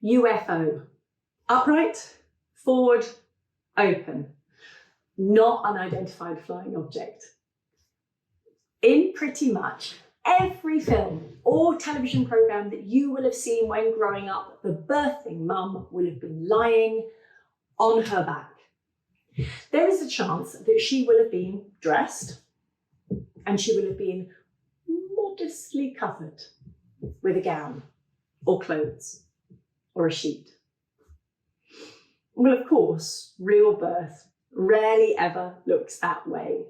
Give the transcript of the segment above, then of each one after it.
UFO. Upright, forward, open. Not unidentified flying object. In pretty much every film or television programme that you will have seen when growing up, the birthing mum will have been lying on her back. There is a chance that she will have been dressed and she will have been modestly covered with a gown or clothes or a sheet. Well, of course, real birth rarely ever looks that way.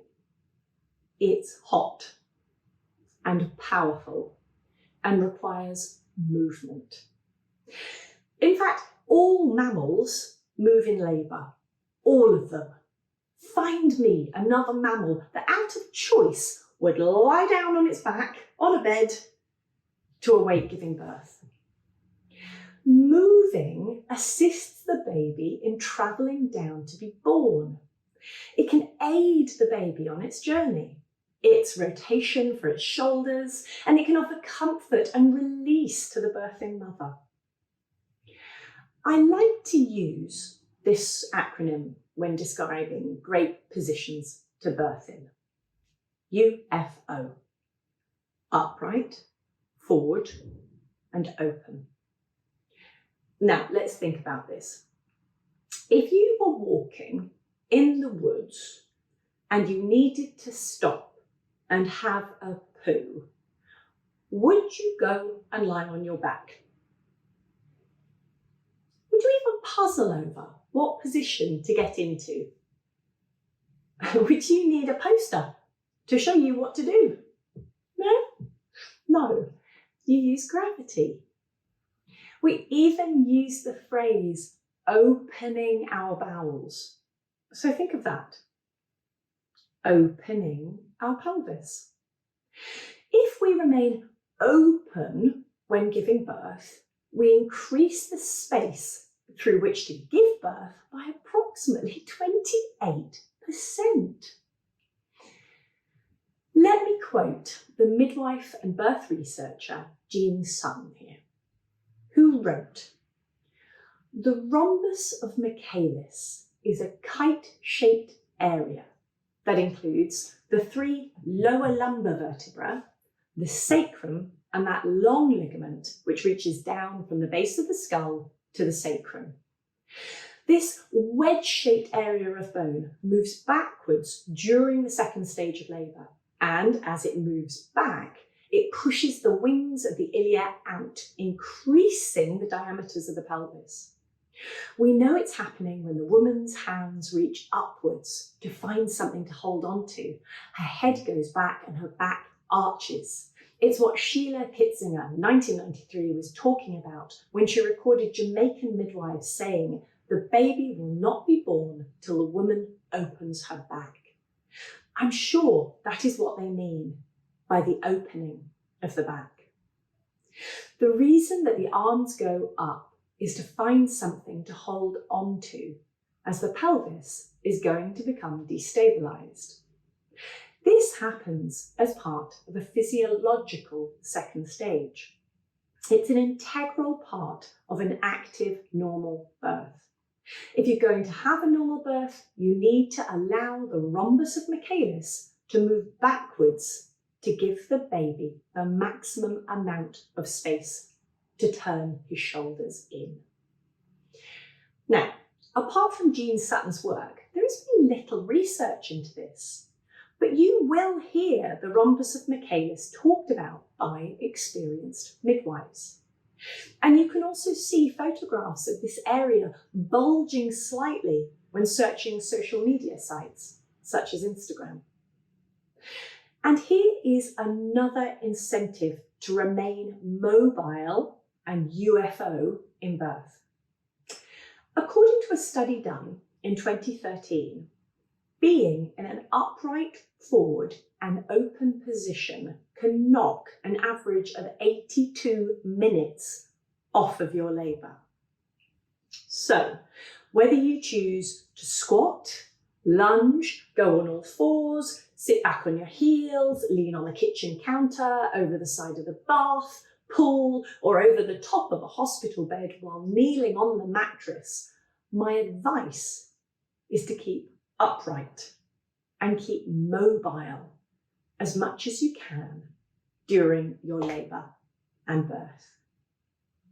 It's hot and powerful and requires movement. In fact, all mammals move in labour, all of them. Find me another mammal that out of choice would lie down on its back on a bed to await giving birth. Moving assists the baby in travelling down to be born. It can aid the baby on its journey, its rotation for its shoulders, and it can offer comfort and release to the birthing mother. I like to use this acronym when describing great positions to birth in. UFO. Upright, forward, and open. Now, let's think about this. If you were walking in the woods and you needed to stop and have a poo, would you go and lie on your back? Would you even puzzle over what position to get into? Would you need a poster to show you what to do? No? No. You use gravity. We even use the phrase opening our bowels. So think of that. Opening our pelvis. If we remain open when giving birth, we increase the space through which to give birth by approximately 28%. Let me quote the midwife and birth researcher Jean Sutton here, who wrote, "The rhombus of Michaelis is a kite-shaped area that includes the 3 lower lumbar vertebrae, the sacrum, and that long ligament which reaches down from the base of the skull to the sacrum. This wedge-shaped area of bone moves backwards during the second stage of labour, and as it moves back, it pushes the wings of the ilia out, increasing the diameters of the pelvis. We know it's happening when the woman's hands reach upwards to find something to hold on to. Her head goes back and her back arches. It's what Sheila Kitzinger, 1993, was talking about when she recorded Jamaican midwives saying, "The baby will not be born till the woman opens her back." I'm sure that is what they mean by the opening of the back. The reason that the arms go up is to find something to hold on to, as the pelvis is going to become destabilised. This happens as part of a physiological second stage. It's an integral part of an active normal birth. If you're going to have a normal birth, you need to allow the rhombus of Michaelis to move backwards to give the baby the maximum amount of space to turn his shoulders in. Now, apart from Jean Sutton's work, there has been little research into this, but you will hear the rhombus of Michaelis talked about by experienced midwives. And you can also see photographs of this area bulging slightly when searching social media sites, such as Instagram. And here is another incentive to remain mobile and UFO in birth. According to a study done in 2013, being in an upright, forward and open position can knock an average of 82 minutes off of your labour. So, whether you choose to squat, lunge, go on all fours, sit back on your heels, lean on the kitchen counter, over the side of the bath, pool or over the top of a hospital bed while kneeling on the mattress, my advice is to keep upright and keep mobile as much as you can during your labour and birth.